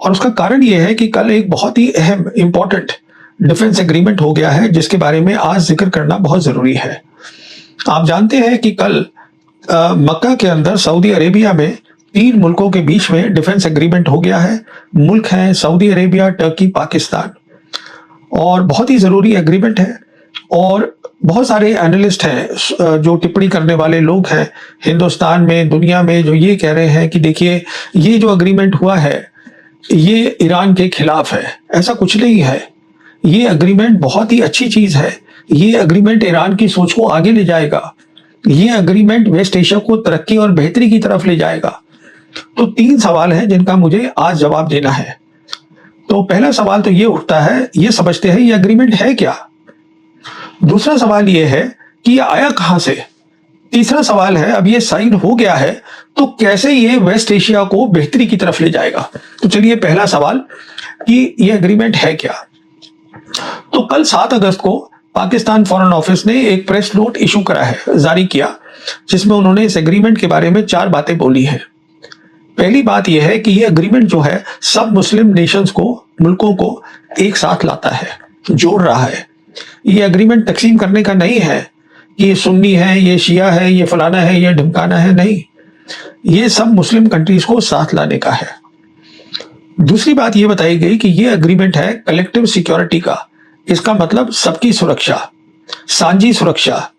और उसका कारण ये है कि कल एक बहुत ही अहम इंपॉर्टेंट डिफेंस एग्रीमेंट हो गया है, जिसके बारे में आज जिक्र करना बहुत ज़रूरी है। आप जानते हैं कि कल मक्का के अंदर सऊदी अरेबिया में 3 मुल्कों के बीच में डिफेंस एग्रीमेंट हो गया है। मुल्क हैं सऊदी अरेबिया, टर्की, पाकिस्तान, और बहुत ही ज़रूरी एग्रीमेंट है। और बहुत सारे एनालिस्ट हैं, जो टिप्पणी करने वाले लोग हैं हिंदुस्तान में, दुनिया में, जो ये कह रहे हैं कि देखिए, ये जो एग्रीमेंट हुआ है ये ईरान के खिलाफ है। ऐसा कुछ नहीं है। ये एग्रीमेंट बहुत ही अच्छी चीज़ है। ये एग्रीमेंट ईरान की सोच को आगे ले जाएगा। ये एग्रीमेंट वेस्ट एशिया को तरक्की और बेहतरी की तरफ ले जाएगा। तो 3 सवाल हैं जिनका मुझे आज जवाब देना है। तो पहला सवाल तो ये उठता है, ये समझते हैं ये एग्रीमेंट है क्या। दूसरा सवाल ये है कि ये आया कहां से। तीसरा सवाल है, अब ये साइन हो गया है तो कैसे ये वेस्ट एशिया को बेहतरी की तरफ ले जाएगा। तो चलिए, पहला सवाल कि ये एग्रीमेंट है क्या। तो कल 7 अगस्त को पाकिस्तान फॉरेन ऑफिस ने एक प्रेस नोट इशू करा है, जारी किया, जिसमें उन्होंने इस एग्रीमेंट के बारे में 4 बातें बोली हैं। पहली बात यह है कि ये एग्रीमेंट जो है सब मुस्लिम नेशंस को, मुल्कों को एक साथ लाता है, जोड़ रहा है। ये एग्रीमेंट तकसीम करने का नहीं है कि ये सुन्नी है, ये शिया है, ये फलाना है, ये ढमकाना है, नहीं। ये सब मुस्लिम कंट्रीज को साथ लाने का है। दूसरी बात ये बताई गई कि ये एग्रीमेंट है कलेक्टिव सिक्योरिटी का। इसका मतलब सबकी सुरक्षा, सांझी सुरक्षा।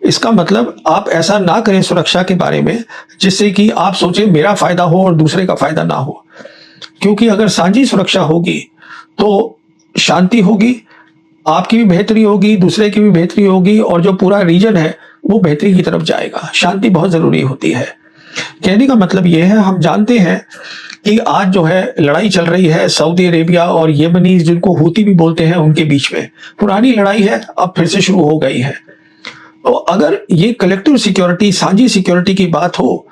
इसका मतलब आप ऐसा ना करें सुरक्षा के बारे में जिससे कि आप सोचें मेरा फायदा हो और दूसरे का फायदा ना हो। क्योंकि अगर सांझी सुरक्षा होगी तो शांति होगी, आपकी भी बेहतरी होगी, दूसरे की भी बेहतरी होगी, और जो पूरा रीजन है वो बेहतरी की तरफ जाएगा। शांति बहुत जरूरी होती है। कहने का मतलब ये है, हम जानते हैं कि आज जो है लड़ाई चल रही है सऊदी अरेबिया और येमनीज, जिनको हूती भी बोलते हैं, उनके बीच में पुरानी लड़ाई है, अब फिर से शुरू हो गई है। तो अगर ये कलेक्टिव सिक्योरिटी, सांझी सिक्योरिटी की बात हो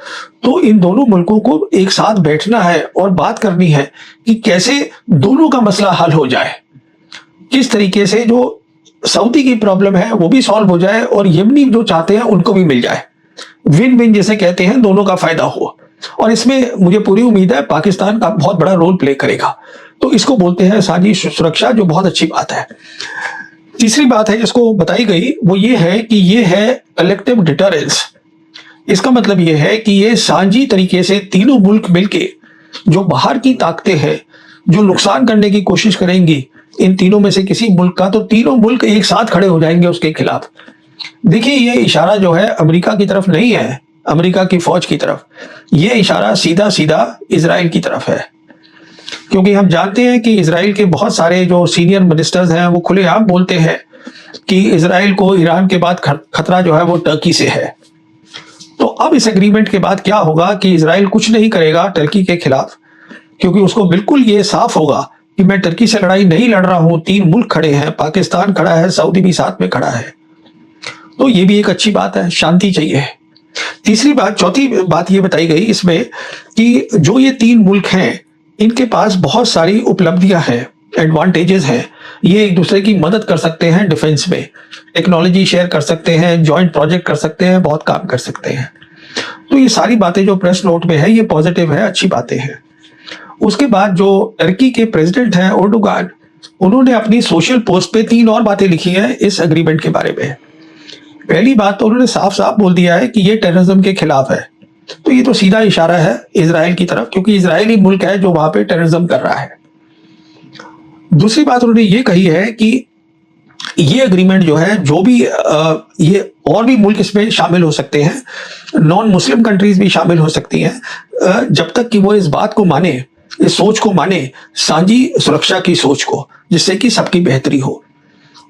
तो इन दोनों मुल्कों को एक साथ बैठना है और बात करनी है कि कैसे दोनों का मसला हल हो जाए, किस तरीके से जो सऊदी की प्रॉब्लम है वो भी सॉल्व हो जाए और येमनी जो चाहते हैं उनको भी मिल जाए। विन विन जिसे कहते हैं, दोनों का फायदा हो। और इसमें मुझे पूरी उम्मीद है पाकिस्तान का बहुत बड़ा रोल प्ले करेगा। तो इसको बोलते हैं सांझी सुरक्षा, जो बहुत अच्छी बात है। तीसरी बात है जिसको बताई गई वो ये है कि ये है कलेक्टिव डिटरेंस। इसका मतलब ये है कि ये सांझी तरीके से तीनों मुल्क मिलके जो बाहर की ताकतें हैं जो नुकसान करने की कोशिश करेंगी इन तीनों में से किसी मुल्क का, तो तीनों मुल्क एक साथ खड़े हो जाएंगे उसके खिलाफ। देखिए, ये इशारा जो है अमेरिका की तरफ नहीं है, अमेरिका की फौज की तरफ। ये इशारा सीधा सीधा इजराइल की तरफ है। क्योंकि हम जानते हैं कि इजराइल के बहुत सारे जो सीनियर मिनिस्टर्स हैं वो खुलेआम बोलते हैं कि इजराइल को ईरान के बाद खतरा जो है वो टर्की से है। तो अब इस एग्रीमेंट के बाद क्या होगा कि इजराइल कुछ नहीं करेगा टर्की के खिलाफ, क्योंकि उसको बिल्कुल ये साफ होगा कि मैं टर्की से लड़ाई नहीं लड़ रहा हूं। 3 मुल्क खड़े हैं, पाकिस्तान खड़ा है, सऊदी भी साथ में खड़ा है। तो ये भी एक अच्छी बात है, शांति चाहिए। तीसरी बात, चौथी बात ये बताई गई इसमें कि जो ये 3 मुल्क हैं इनके पास बहुत सारी उपलब्धियां हैं, एडवांटेजेस हैं। ये एक दूसरे की मदद कर सकते हैं डिफेंस में, टेक्नोलॉजी शेयर कर सकते हैं, जॉइंट प्रोजेक्ट कर सकते हैं, बहुत काम कर सकते हैं। तो ये सारी बातें जो प्रेस नोट में है ये पॉजिटिव है, अच्छी बातें हैं। उसके बाद जो टर्की के प्रेसिडेंट हैं एर्डोगान, उन्होंने अपनी सोशल पोस्ट पे 3 और बातें लिखी हैं इस एग्रीमेंट के बारे में। पहली बात तो उन्होंने साफ साफ बोल दिया है कि ये टेररिज्म के खिलाफ है। तो ये तो सीधा इशारा है इजराइल की तरफ, क्योंकि इजराइल ही मुल्क है जो वहां पे टेररिज्म कर रहा है। दूसरी बात उन्होंने ये कही है कि ये एग्रीमेंट जो है, जो भी ये और भी मुल्क इसमें शामिल हो सकते हैं, नॉन मुस्लिम कंट्रीज भी शामिल हो सकती हैं, जब तक कि वो इस बात को माने, इस सोच को माने, सांझी सुरक्षा की सोच को, जिससे कि सबकी बेहतरी हो।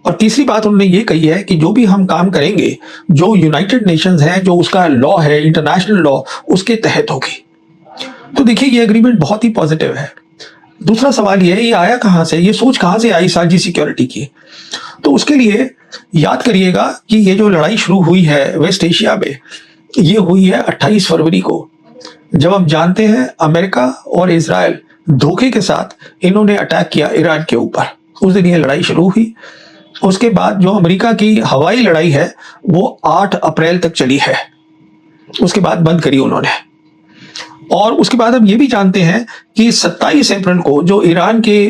और तीसरी बात उन्होंने ये कही है कि जो भी हम काम करेंगे, जो यूनाइटेड नेशंस है, जो उसका लॉ है, इंटरनेशनल लॉ, उसके तहत होगी। तो देखिए, ये एग्रीमेंट बहुत ही पॉजिटिव है। दूसरा सवाल ये है, ये आया कहां से, ये सोच कहां से आई सांझी सिक्योरिटी की। तो उसके लिए याद करिएगा कि ये जो लड़ाई शुरू हुई है वेस्ट एशिया में, ये हुई है 28 फरवरी को, जब हम जानते हैं अमेरिका और इजराइल धोखे के साथ इन्होंने अटैक किया ईरान के ऊपर। उस दिन ये लड़ाई शुरू हुई। उसके बाद जो अमेरिका की हवाई लड़ाई है वो 8 अप्रैल तक चली है, उसके बाद बंद करी उन्होंने। और उसके बाद हम ये भी जानते हैं कि 27 अप्रैल को जो ईरान के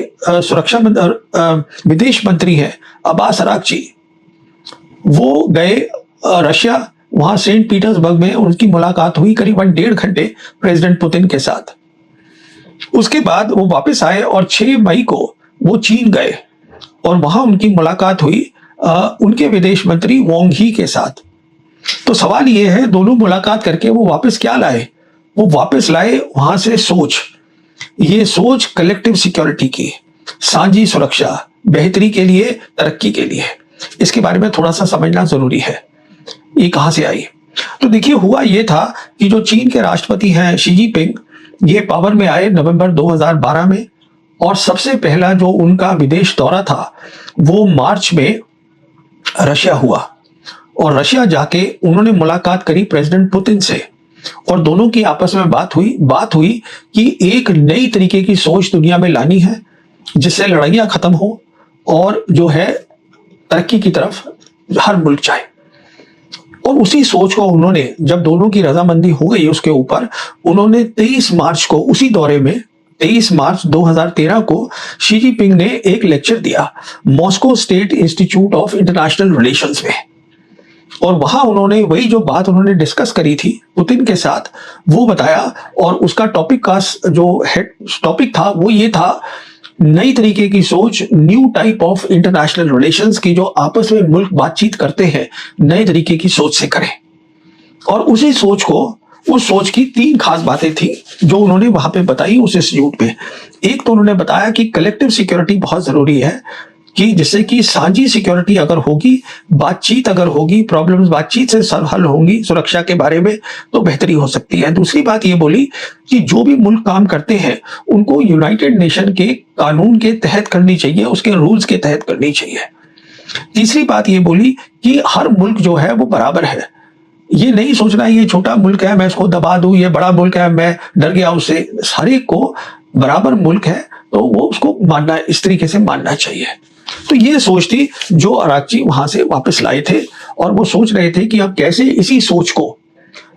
विदेश मंत्री हैं अब्बास अरागची, वो गए रशिया। वहां सेंट पीटर्सबर्ग में उनकी मुलाकात हुई करीबन 1.5 घंटे प्रेसिडेंट पुतिन के साथ। उसके बाद वो वापस आए और 6 मई को वो चीन गए और वहां उनकी मुलाकात हुई उनके विदेश मंत्री वांग ही के साथ। तो सवाल ये है, दोनों मुलाकात करके वो वापस क्या लाए? वो वापस लाए वहां से सोच, ये सोच कलेक्टिव सिक्योरिटी की, साझी सुरक्षा, बेहतरी के लिए, तरक्की के लिए। इसके बारे में थोड़ा सा समझना जरूरी है, ये कहां से आई। तो देखिए, हुआ ये था कि जो चीन के राष्ट्रपति हैं शी जिनपिंग, ये पावर में आए नवंबर 2012 में, और सबसे पहला जो उनका विदेश दौरा था वो मार्च में रशिया हुआ। और रशिया जाके उन्होंने मुलाकात करी प्रेसिडेंट पुतिन से, और दोनों की आपस में बात हुई कि एक नई तरीके की सोच दुनिया में लानी है जिससे लड़ाइयां खत्म हो और जो है तरक्की की तरफ हर मुल्क जाए। और उसी सोच को उन्होंने, जब दोनों की रजामंदी हो गई उसके ऊपर, उन्होंने 23 मार्च को, उसी दौरे में 23 मार्च 2013 को शी जिनपिंग ने एक लेक्चर दिया Moscow state institute of international relations में। और वहां उन्होंने वही जो बात उन्होंने डिस्कस करी थी पुतिन के साथ वो बताया, और उसका टॉपिक का जो हेड टॉपिक था वो ये था, नई तरीके की सोच, new type of international relations की, जो आपस में मुल्क बातचीत करते हैं नए तरीके की सोच से करें। और उसी सोच को, उस सोच की 3 खास बातें थी जो उन्होंने वहां पे बताई उस इंस्टीट्यूट में। एक तो उन्होंने बताया कि कलेक्टिव सिक्योरिटी बहुत जरूरी है, कि जिससे कि साझी सिक्योरिटी अगर होगी, बातचीत अगर होगी, प्रॉब्लम्स बातचीत से हल होंगी सुरक्षा के बारे में, तो बेहतरी हो सकती है। दूसरी बात ये बोली कि जो भी मुल्क काम करते हैं उनको यूनाइटेड नेशन के कानून के तहत करनी चाहिए, उसके रूल्स के तहत करनी चाहिए। तीसरी बात ये बोली कि हर मुल्क जो है वो बराबर है, ये नहीं सोचना ये छोटा मुल्क है मैं इसको दबा दूं, ये बड़ा मुल्क है मैं डर गया उससे। हर एक को बराबर मुल्क है तो वो उसको मानना, इस तरीके से मानना चाहिए। तो ये सोच थी जो अरागची वहां से वापस लाए थे, और वो सोच रहे थे कि अब कैसे इसी सोच को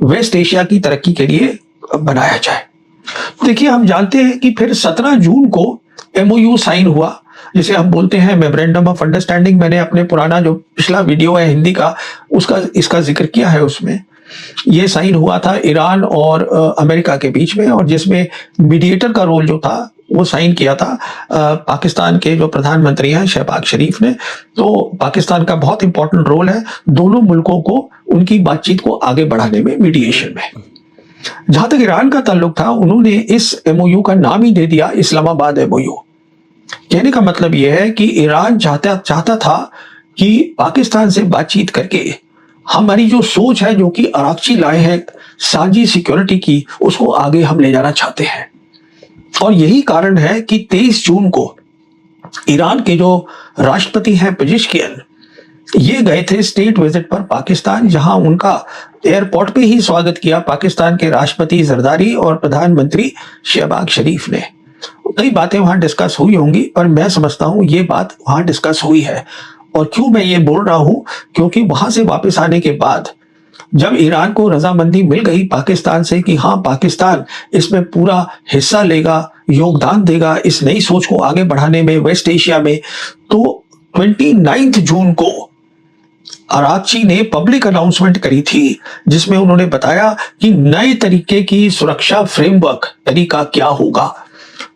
वेस्ट एशिया की तरक्की के लिए बनाया जाए। देखिए, हम जानते हैं कि फिर 17 जून को MOU साइन हुआ, जिसे हम बोलते हैं मेमोरेंडम ऑफ अंडरस्टैंडिंग। मैंने अपने पुराना जो पिछला वीडियो है हिंदी का, उसका इसका जिक्र किया है। उसमें ये साइन हुआ था ईरान और अमेरिका के बीच में, और जिसमें मीडिएटर का रोल जो था वो साइन किया था पाकिस्तान के जो प्रधानमंत्री हैं शहबाज शरीफ ने। तो पाकिस्तान का बहुत इंपॉर्टेंट रोल है दोनों मुल्कों को उनकी बातचीत को आगे बढ़ाने में, मीडिएशन में। जहां तक ईरान का ताल्लुक था, उन्होंने इस MOU का नाम ही दे दिया इस्लामाबाद MOU। कहने का मतलब यह है कि ईरान चाहता था कि पाकिस्तान से बातचीत करके हमारी जो सोच है, जो कि अरागची लाए हैं साझी सिक्योरिटी की, उसको आगे हम ले जाना चाहते हैं। और यही कारण है कि 23 जून को ईरान के जो राष्ट्रपति हैं पेजेश्कियन, ये गए थे स्टेट विजिट पर पाकिस्तान, जहां उनका एयरपोर्ट पे ही स्वागत किया पाकिस्तान के राष्ट्रपति जरदारी और प्रधानमंत्री शहबाज शरीफ ने। कई बातें वहां डिस्कस हुई होंगी, पर मैं समझता हूं ये बात वहां डिस्कस हुई है। और क्यों मैं ये बोल रहा हूं, क्योंकि वहां से वापस आने के बाद जब ईरान को रजामंदी मिल गई पाकिस्तान से कि हाँ पाकिस्तान इसमें पूरा हिस्सा लेगा, योगदान देगा इस नई सोच को आगे बढ़ाने में वेस्ट एशिया में, तो 29 जून को अरागची ने पब्लिक अनाउंसमेंट करी थी, जिसमें उन्होंने बताया कि नए तरीके की सुरक्षा फ्रेमवर्क तरीका क्या होगा।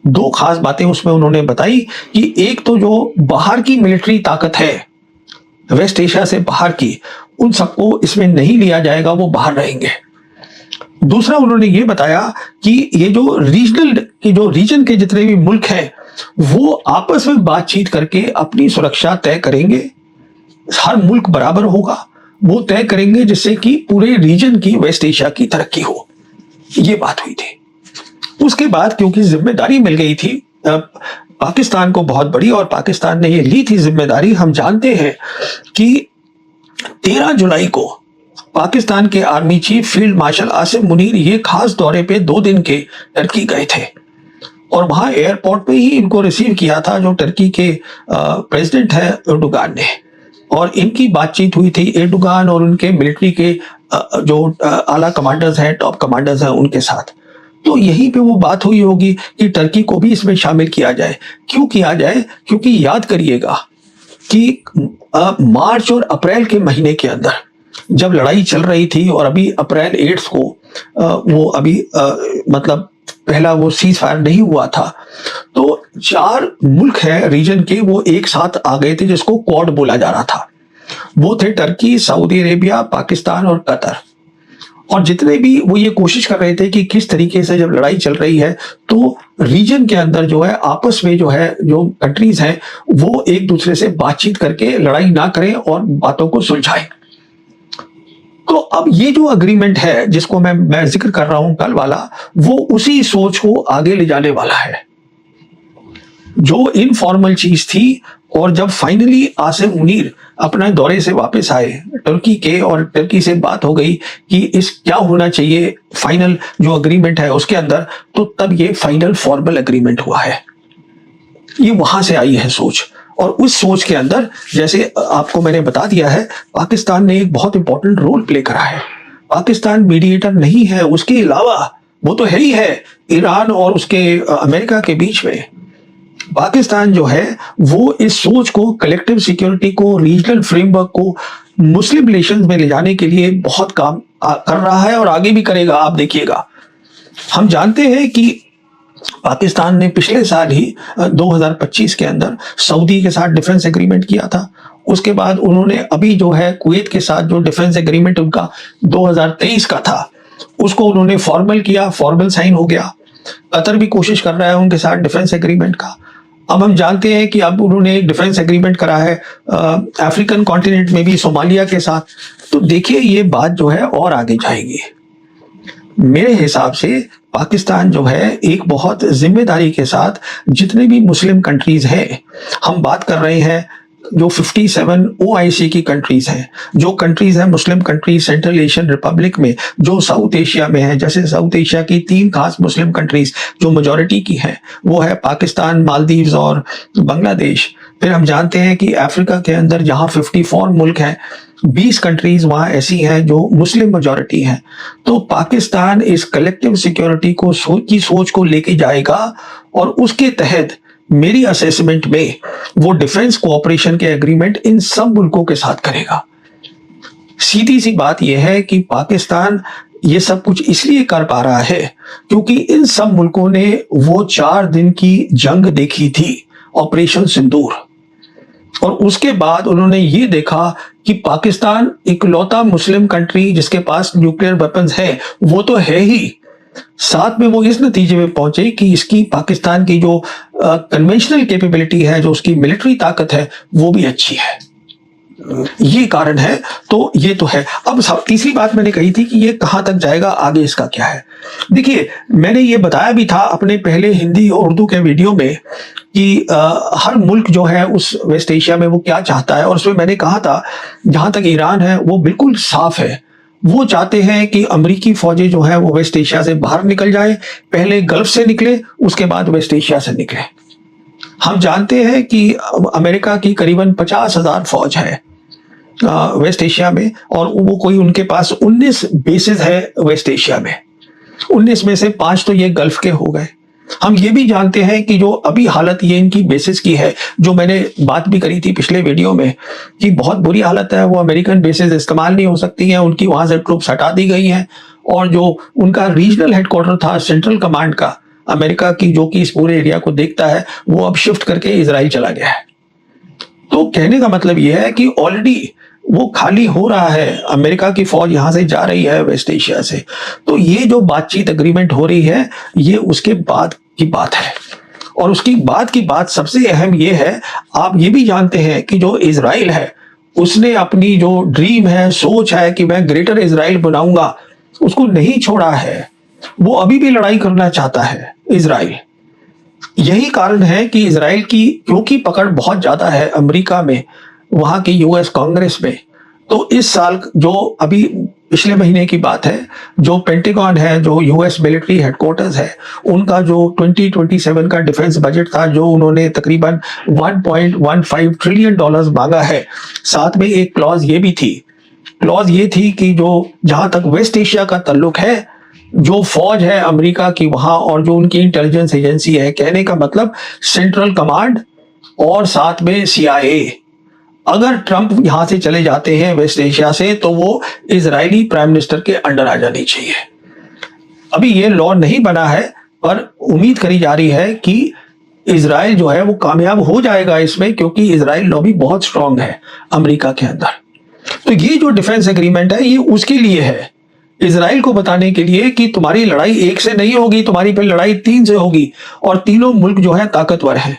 2 खास बातें उसमें उन्होंने बताई कि एक तो जो बाहर की मिलिट्री ताकत है वेस्ट एशिया से बाहर की, उन सबको इसमें नहीं लिया जाएगा, वो बाहर रहेंगे। दूसरा उन्होंने ये बताया कि ये जो रीजन के जितने भी मुल्क हैं वो आपस में बातचीत करके अपनी सुरक्षा तय करेंगे। हर मुल्क बराबर होगा, वो तय करेंगे जिससे कि पूरे रीजन की, वेस्ट एशिया की तरक्की हो। ये बात हुई थी। उसके बाद क्योंकि जिम्मेदारी मिल गई थी पाकिस्तान को बहुत बड़ी, और पाकिस्तान ने ये ली थी जिम्मेदारी, हम जानते हैं कि 13 जुलाई को पाकिस्तान के army chief field marshal Asim Munir ये खास दौरे पे 2 दिन के टर्की गए थे, और वहां एयरपोर्ट पे ही इनको रिसीव किया था जो टर्की के प्रेसिडेंट है एर्डोगान ने। और इनकी बातचीत हुई थी एर्डोगान और उनके मिलिट्री के जो आला कमांडर्स हैं, टॉप कमांडर्स हैं, उनके साथ। तो यहीं पे वो बात हुई होगी कि टर्की को भी इसमें शामिल किया जाए। क्यों किया जाए? क्योंकि याद करिएगा कि मार्च और अप्रैल के महीने के अंदर जब लड़ाई चल रही थी और अभी अप्रैल 8 को वो अभी मतलब पहला वो सीज फायर नहीं हुआ था, तो 4 मुल्क हैं रीजन के, वो एक साथ आ गए थे जिसको क्वाड बोला जा रहा था। वो थे टर्की, सऊदी अरेबिया, पाकिस्तान और कतर। और जितने भी वो ये कोशिश कर रहे थे कि किस तरीके से जब लड़ाई चल रही है तो रीजन के अंदर जो है आपस में जो है जो कंट्रीज हैं वो एक दूसरे से बातचीत करके लड़ाई ना करें और बातों को सुलझाएं। तो अब ये जो अग्रीमेंट है जिसको मैं जिक्र कर रहा हूं कल वाला, वो उसी सोच को आगे ले जाने वाला है। जो इनफॉर्मल चीज थी और जब फाइनली आसिम मुनीर अपने दौरे से वापस आए तुर्की के और टर्की से बात हो गई कि इस क्या होना चाहिए फाइनल जो अग्रीमेंट है उसके अंदर, तो तब ये फाइनल फॉर्मल अग्रीमेंट हुआ है। ये वहां से आई है सोच, और उस सोच के अंदर जैसे आपको मैंने बता दिया है पाकिस्तान ने एक बहुत इंपॉर्टेंट रोल प्ले करा है। पाकिस्तान मीडिएटर नहीं है, उसके अलावा वो तो है ही है ईरान और उसके अमेरिका के बीच में। पाकिस्तान जो है वो इस सोच को, कलेक्टिव सिक्योरिटी को, रीजनल फ्रेमवर्क को मुस्लिम रिलेशंस में ले जाने के लिए बहुत काम कर रहा है और आगे भी करेगा। आप देखिएगा, हम जानते हैं कि पाकिस्तान ने पिछले साल ही 2025 के अंदर सऊदी के साथ डिफेंस एग्रीमेंट किया था। उसके बाद उन्होंने अभी जो है कुवैत के साथ जो डिफेंस एग्रीमेंट उनका 2023 का था उसको उन्होंने फॉर्मल किया, फॉर्मल साइन हो गया। कतर भी कोशिश कर रहा है उनके साथ डिफेंस एग्रीमेंट का। अब हम जानते हैं कि अब उन्होंने एक डिफेंस एग्रीमेंट करा है अफ्रीकन कॉन्टिनेंट में भी सोमालिया के साथ। तो देखिए ये बात जो है और आगे जाएगी। मेरे हिसाब से पाकिस्तान जो है एक बहुत जिम्मेदारी के साथ जितने भी मुस्लिम कंट्रीज हैं, हम बात कर रहे हैं जो 57 OIC की कंट्रीज हैं, जो कंट्रीज हैं Muslim countries central Asian Republic में, जो साउथ एशिया में है। जैसे साउथ एशिया की 3 खास मुस्लिम कंट्रीज जो मेजॉरिटी की हैं वो है पाकिस्तान, मालदीव्स और बांग्लादेश। फिर हम जानते हैं कि अफ्रीका के अंदर जहां 54 मुल्क हैं, 20 कंट्रीज वहां ऐसी हैं जो मुस्लिम मेजॉरिटी हैं। तो पाकिस्तान इस कलेक्टिव सिक्योरिटी को सोच को लेके जाएगा और उसके तहत मेरी असेसमेंट में वो डिफेंस कोऑपरेशन के एग्रीमेंट इन सब मुल्कों के साथ करेगा। सीधी सी बात यह है कि पाकिस्तान ये सब कुछ इसलिए कर पा रहा है क्योंकि इन सब मुल्कों ने वो 4 दिन की जंग देखी थी, ऑपरेशन सिंदूर, और उसके बाद उन्होंने ये देखा कि पाकिस्तान इकलौता मुस्लिम कंट्री जिसके पास न्यूक्लियर वेपन्स है वो तो है ही, साथ में वो इस नतीजे में पहुंचे कि इसकी पाकिस्तान की जो कन्वेंशनल कैपेबिलिटी है, जो उसकी मिलिट्री ताकत है, वो भी अच्छी है। ये कारण है। तो ये तो है। अब तीसरी बात मैंने कही थी कि ये कहां तक जाएगा, आगे इसका क्या है। देखिए मैंने ये बताया भी था अपने पहले हिंदी और उर्दू के वीडियो में कि हर मुल्क जो है उस वेस्ट एशिया में वो क्या चाहता है, और उसमें मैंने कहा था जहां तक ईरान है वो बिल्कुल साफ है। वो चाहते हैं कि अमेरिकी फौजें जो है वो वेस्ट एशिया से बाहर निकल जाए, पहले गल्फ से निकले उसके बाद वेस्ट एशिया से निकले। हम जानते हैं कि अमेरिका की करीबन 50,000 फौज है वेस्ट एशिया में, और वो कोई उनके पास 19 बेसेस है वेस्ट एशिया में। 19 में से 5 तो ये गल्फ के हो गए। हम ये भी जानते हैं कि जो अभी हालत ये इनकी बेसिस की है, जो मैंने बात भी करी थी पिछले वीडियो में कि बहुत बुरी हालत है, वो अमेरिकन बेसिस इस्तेमाल नहीं हो सकती हैं, उनकी वहां से ट्रूप्स हटा दी गई हैं, और जो उनका रीजनल हेडक्वार्टर था सेंट्रल कमांड का अमेरिका की, जो कि इस पूरे एरिया को देखता है, वो अब शिफ्ट करके इजराइल चला गया है। तो कहने का मतलब ये है कि ऑलरेडी वो खाली हो रहा है, अमेरिका की फौज यहां से जा रही है वेस्ट एशिया से। तो ये जो बातचीत एग्रीमेंट हो रही है ये उसके बाद की बात है, और उसकी बाद की बात सबसे अहम ये है, आप ये भी जानते हैं कि जो इजराइल है उसने अपनी जो ड्रीम है, सोच है कि मैं ग्रेटर इजराइल बनाऊंगा, उसको नहीं छोड़ा है। वो अभी भी लड़ाई करना चाहता है इजराइल। यही कारण है कि इजराइल की क्योंकि पकड़ बहुत ज्यादा है अमेरिका में, वहां की यूएस कांग्रेस में, तो इस साल जो अभी पिछले महीने की बात है, जो पेंटागन है, जो यूएस मिलिट्री हेडक्वार्टर्स है, उनका जो 2027 का डिफेंस बजट था, जो उन्होंने तकरीबन $1.15 ट्रिलियन मांगा है, साथ में एक क्लॉज ये भी थी, क्लॉज ये थी कि जो जहां तक वेस्ट एशिया का ताल्लुक है, जो फौज है अमेरिका की वहां और जो उनकी इंटेलिजेंस एजेंसी है, कहने का मतलब सेंट्रल कमांड और साथ में CIA, अगर ट्रंप यहां से चले जाते हैं वेस्ट एशिया से तो वो इजरायली प्राइम मिनिस्टर के अंडर आ जानी चाहिए। अभी ये लॉ नहीं बना है पर उम्मीद करी जा रही है कि इजराइल जो है वो कामयाब हो जाएगा इसमें, क्योंकि इजराइल लॉबी बहुत स्ट्रांग है अमेरिका के अंदर। तो ये जो डिफेंस एग्रीमेंट है ये उसके लिए है, इजराइल को बताने के लिए कि तुम्हारी लड़ाई एक से नहीं होगी, तुम्हारी फिर लड़ाई तीन से होगी और तीनों मुल्क जो है ताकतवर हैं,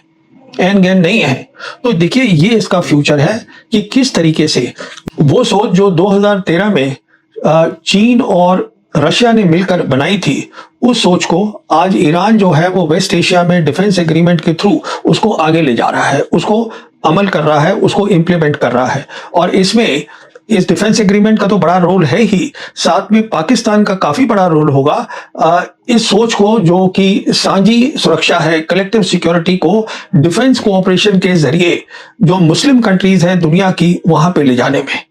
एन गैन नहीं है। तो देखिए ये इसका फ्यूचर है कि किस तरीके से वो सोच जो 2013 में चीन और रशिया ने मिलकर बनाई थी, उस सोच को आज ईरान जो है वो वेस्ट एशिया में डिफेंस एग्रीमेंट के थ्रू उसको आगे ले जा रहा है, उसको अमल कर रहा है, उसको इम्प्लीमेंट कर रहा है। और इसमें इस डिफेंस एग्रीमेंट का तो बड़ा रोल है ही, साथ में पाकिस्तान का काफी बड़ा रोल होगा इस सोच को, जो कि साझी सुरक्षा है, कलेक्टिव सिक्योरिटी को डिफेंस कोऑपरेशन के जरिए जो मुस्लिम कंट्रीज हैं दुनिया की वहां पे ले जाने में।